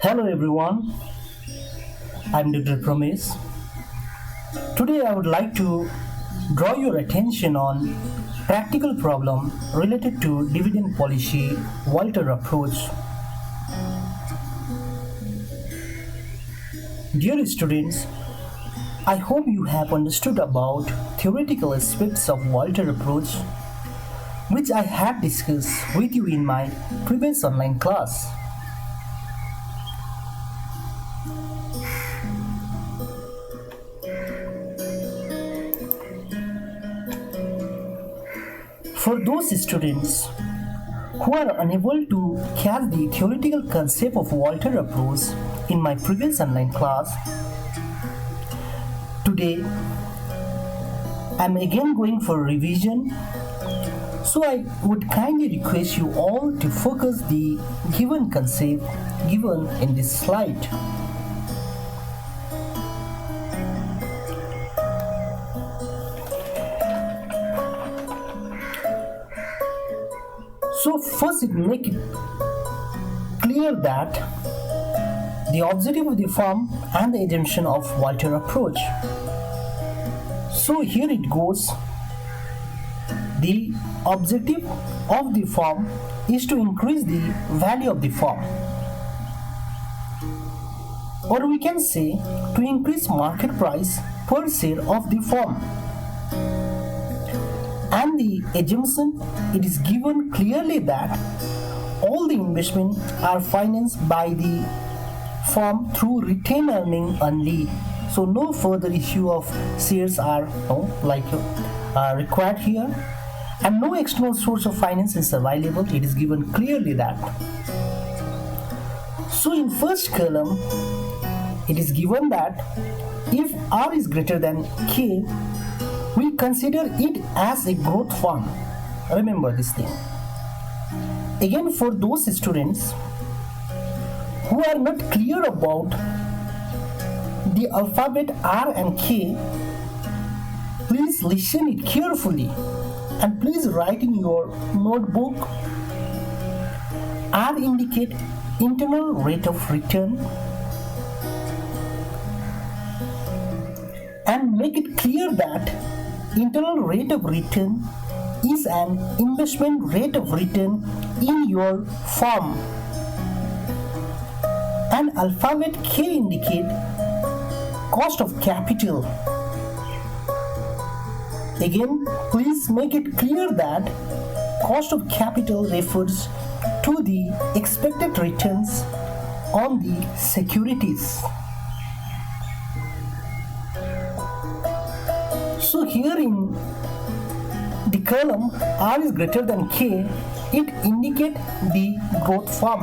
Hello everyone, I'm Dr. Promise. Today I would like to draw your attention on practical problem related to dividend policy Walter approach. Dear students, I hope you have understood about theoretical aspects of Walter approach which I had discussed with you in my previous online class. For those students who are unable to catch the theoretical concept of Walter approach in my previous online class, today I'm again going for revision. So I would kindly request you all to focus the given concept given in this slide. So first it make it clear that the objective of the firm and the assumption of Walter approach. So here it goes. The objective of the firm is to increase the value of the firm, or we can say to increase market price per share of the firm. And the assumption, it is given clearly that all the investments are financed by the firm through retained earning only. So no further issue of shares are required here, and no external source of finance is available. It is given clearly that. So in first column, it is given that if R is greater than K, we consider it as a growth firm. Remember this thing. Again, for those students who are not clear about the alphabet R and K, please listen it carefully and please write in your notebook. R indicate internal rate of return, and make it clear that internal rate of return is an investment rate of return in your firm. And alphabet K indicate cost of capital. Again, please make it clear that cost of capital refers to the expected returns on the securities. So here in the column R is greater than K, it indicates the growth firm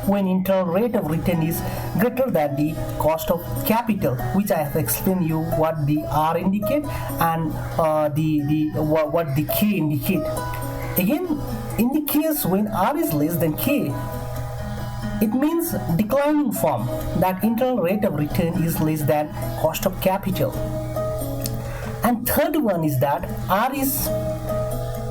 when internal rate of return is greater than the cost of capital, which I have explained you what the R indicate and what the K indicate. Again, in the case when R is less than K, it means declining firm, that internal rate of return is less than cost of capital. And third one is that R is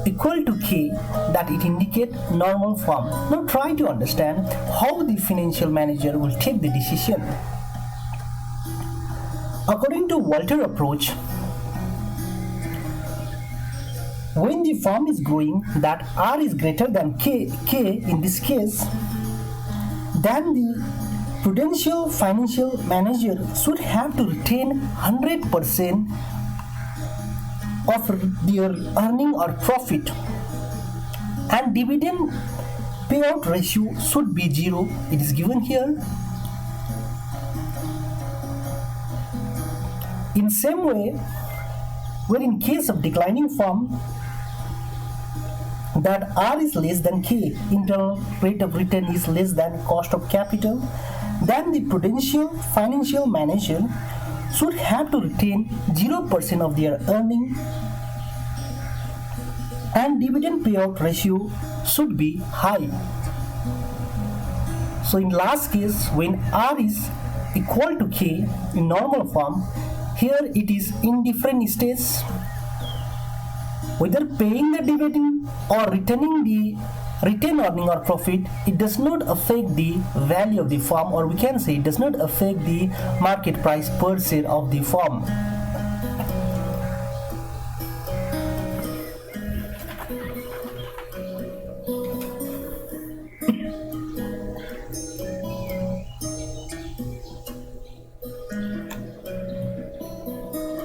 equal to K, that it indicates normal firm. Now try to understand how the financial manager will take the decision. According to Walter approach, when the firm is growing, that R is greater than K in this case, then the prudential financial manager should have to retain 100% of their earning or profit, and dividend payout ratio should be 0. It is given here. In same way, where in case of declining firm, that R is less than K, internal rate of return is less than cost of capital, then the prudential financial manager should have to retain 0% of their earning, and dividend payout ratio should be high. So in last case, when R is equal to K in normal form, here it is in different stages, whether paying the dividend or returning the retained earning or profit, it does not affect the value of the firm, or we can say it does not affect the market price per share of the firm.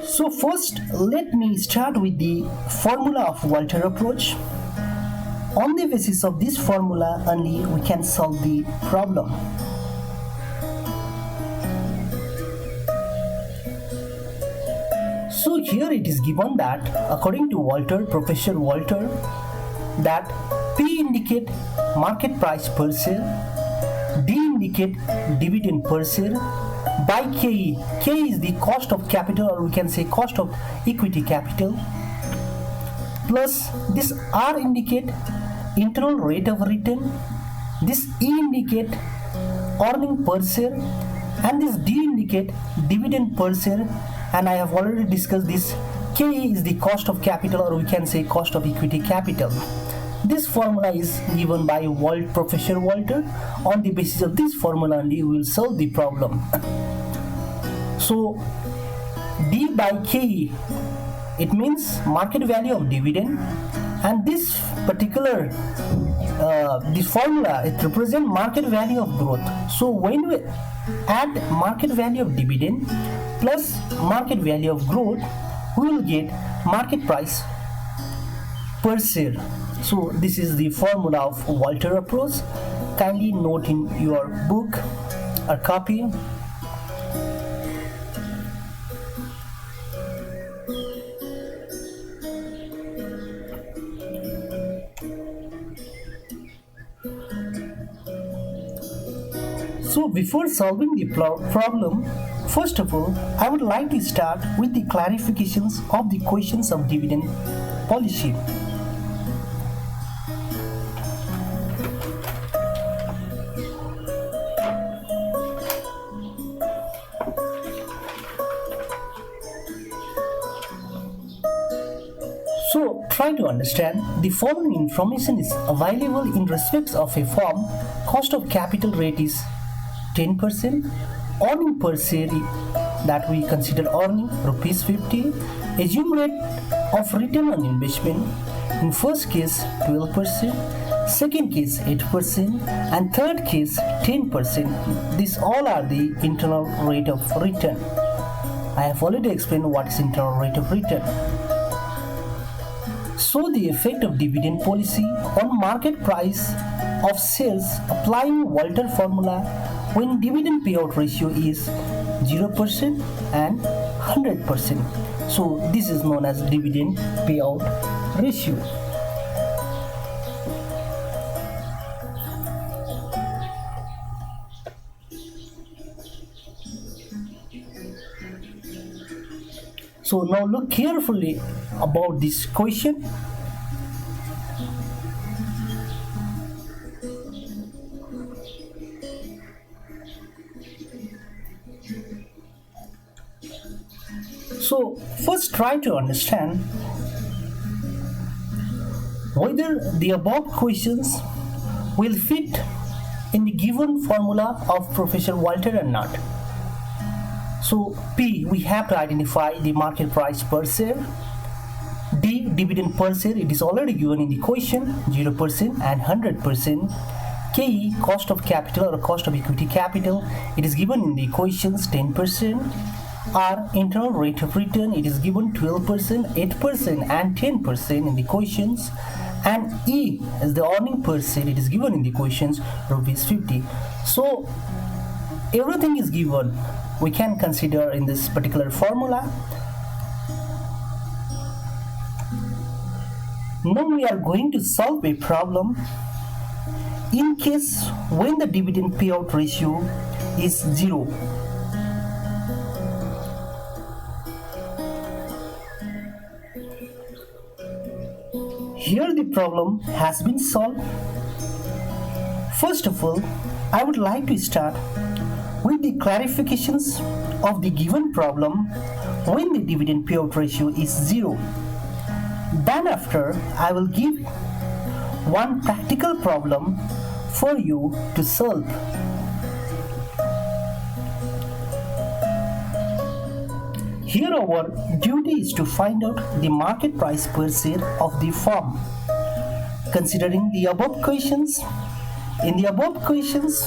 So first, let me start with the formula of Walter approach. On the basis of this formula only, we can solve the problem. So here it is given that according to Walter, Professor Walter, that P indicate market price per share, D indicate dividend per share, by KE. K is the cost of capital, or we can say cost of equity capital, plus this R indicate internal rate of return, this E indicate earning per share, and this D indicate dividend per share. And I have already discussed this. KE is the cost of capital, or we can say cost of equity capital. This formula is given by Professor Walter. On the basis of this formula only, we will solve the problem. So D by KE, it means market value of dividend, and this particular this formula, it represents market value of growth. So when we add market value of dividend plus market value of growth, we will get market price per share. So this is the formula of Walter approach. Kindly note in your book or copy. So before solving the problem, first of all, I would like to start with the clarifications of the questions of dividend policy. So try to understand the following information is available in respect of a firm. Cost of capital rate is 10%, earning per share that we consider earning rupees 50, assume rate of return on investment, in first case 12%, second case 8%, and third case 10%. These all are the internal rate of return. I have already explained what is internal rate of return. So the effect of dividend policy on market price of shares applying Walter formula when dividend payout ratio is 0% and 100%. So this is known as dividend payout ratio. So now look carefully about this question. So first try to understand whether the above questions will fit in the given formula of Professor Walter or not. So P, we have to identify the market price per share. D, dividend per share, it is already given in the question, 0% and 100%. KE, cost of capital or cost of equity capital, it is given in the equations 10%. R, internal rate of return, it is given 12%, 8% and 10% in the equations. And E is the earning per share, it is given in the equations rupees 50. So everything is given. We can consider in this particular formula. Now we are going to solve a problem in case when the dividend payout ratio is 0. Here the problem has been solved. First of all, I would like to start with the clarifications of the given problem when the dividend payout ratio is 0. Then after, I will give one practical problem for you to solve. Here our duty is to find out the market price per share of the firm. Considering the above questions, in the above questions,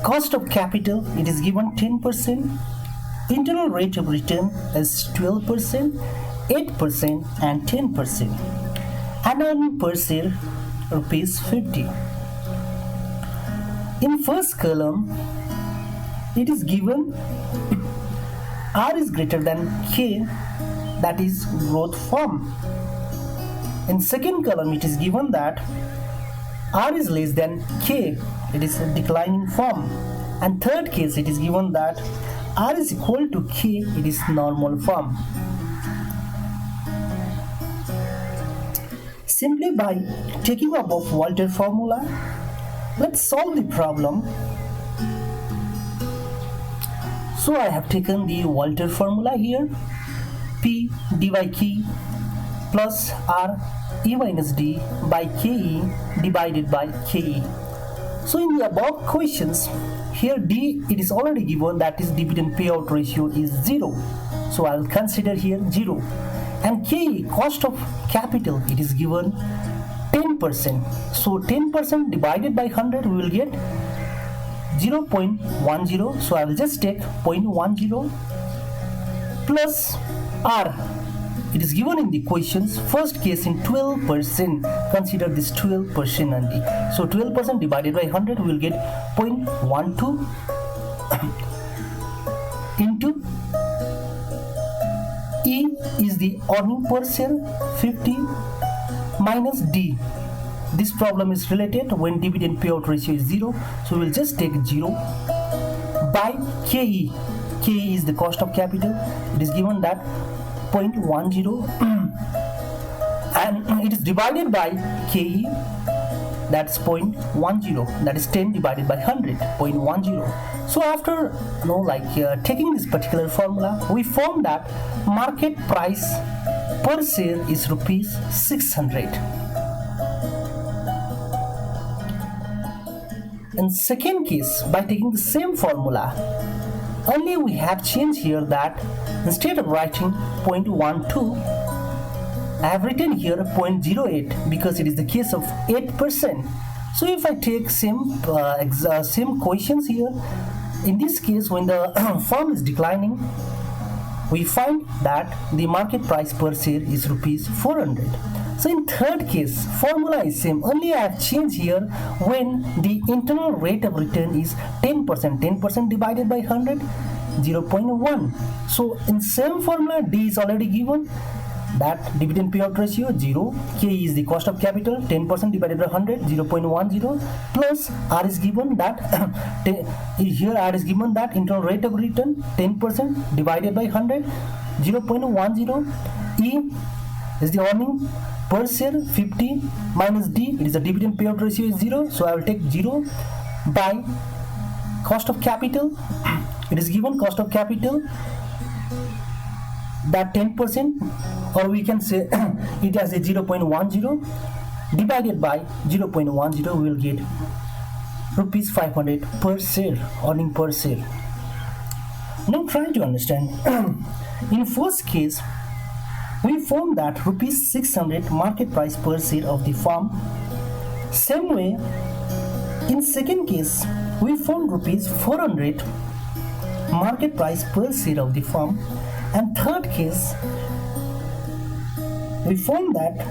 cost of capital, it is given 10%, internal rate of return is 12%, 8% and 10%, and earning per share rupees 50. In first column, it is given R is greater than K, that is growth firm. In second column, it is given that R is less than K, it is a declining firm. And third case, it is given that R is equal to K, it is normal firm. Simply by taking above Walter formula, let's solve the problem. So I have taken the Walter formula here, P d by K plus R E minus D by KE divided by KE. So in the above questions, here D it is already given, that is dividend payout ratio is 0. So I will consider here 0. And KE, cost of capital, it is given 10%. So 10% divided by 100 we will get 0.10. So I will just take 0.10 plus R. It is given in the questions, first case in 12%. Consider this 12% only. So 12% divided by 100 we will get 0.12 into E is the earning per share 50 minus D. This problem is related when dividend payout ratio is 0. So we will just take 0 by KE. KE is the cost of capital. It is given that 0.10 and it is divided by KE, that's 0.10, that is 10 divided by 100, 0.10. So after taking this particular formula, we found that market price per share is rupees 600. In second case, by taking the same formula, only we have changed here that instead of writing 0.12, I have written here 0.08 because it is the case of 8%. So if I take same questions here, in this case when the firm is declining, we find that the market price per share is rupees 400. So in third case, formula is same, only I have changed here when the internal rate of return is 10%. 10% divided by 100, 0.1. So in same formula, D is already given, that dividend payout ratio 0, K is the cost of capital, 10% divided by 100, 0.10, plus R is given that here R is given that internal rate of return 10% divided by 100, 0.10. E is the earning per share 50 minus D, it is the dividend payout ratio is 0. So I will take 0 by cost of capital. It is given cost of capital that 10%, or we can say it as a 0.10 divided by 0.10, we will get rupees 500 per share, earning per share. Now try to understand. In first case, we found that rupees 600 market price per share of the firm. Same way, in second case, we found rupees 400 market price per share of the firm. And third case, we found that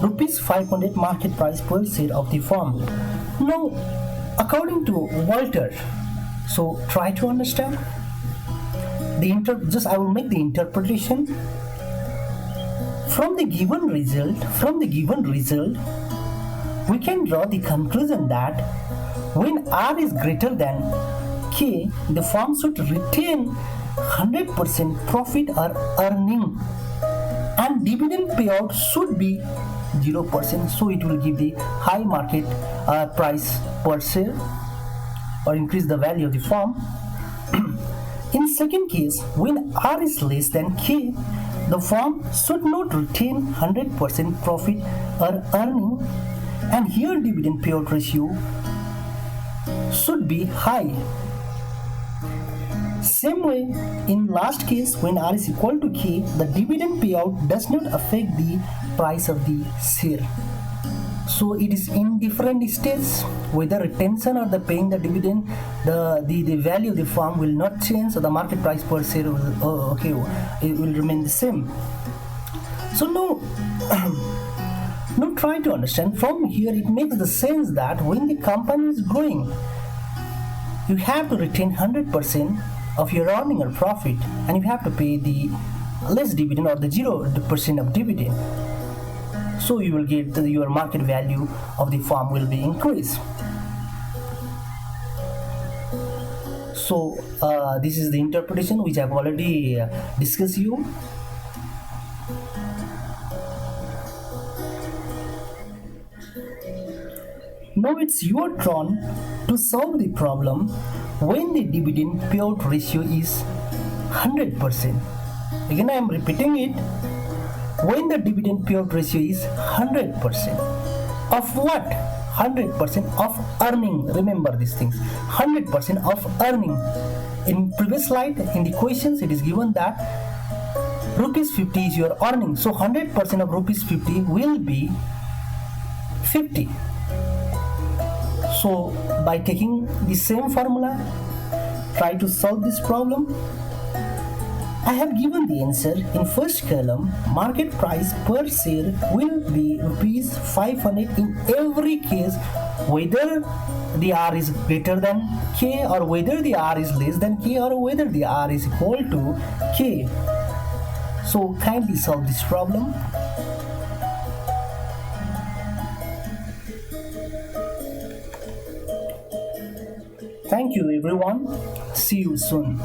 rupees 500 market price per share of the firm. Now, according to Walter, so try to understand. I will make the interpretation. From the given result, we can draw the conclusion that when R is greater than K, the firm should retain 100% profit or earning, and dividend payout should be 0%. So it will give the high market price per share or increase the value of the firm. In second case, when R is less than K, The firm should not retain 100% profit or earning, and here dividend payout ratio should be high. Same way, in last case, when R is equal to K, the dividend payout does not affect the price of the share. So it is in different states, whether retention or the paying the dividend, the value of the firm will not change, so the market price per share will, it will remain the same. So now, now try to understand from here, it makes the sense that when the company is growing, you have to retain 100% of your earning or profit, and you have to pay the less dividend or the 0% of dividend. So you will get your market value of the firm will be increased. So this is the interpretation which I've already discussed you. Now it's your turn to solve the problem when the dividend payout ratio is 100%. Again, I am repeating it. When the dividend payout ratio is 100%. Of what? 100% of earning. Remember these things. 100% of earning. In previous slide, in the questions, it is given that rupees 50 is your earning. So 100% of rupees 50 will be 50. So by taking the same formula, try to solve this problem. I have given the answer in first column. Market price per share will be rupees 500 in every case, whether the R is greater than K or whether the R is less than K or whether the R is equal to K. So kindly solve this problem. Thank you everyone. See you soon.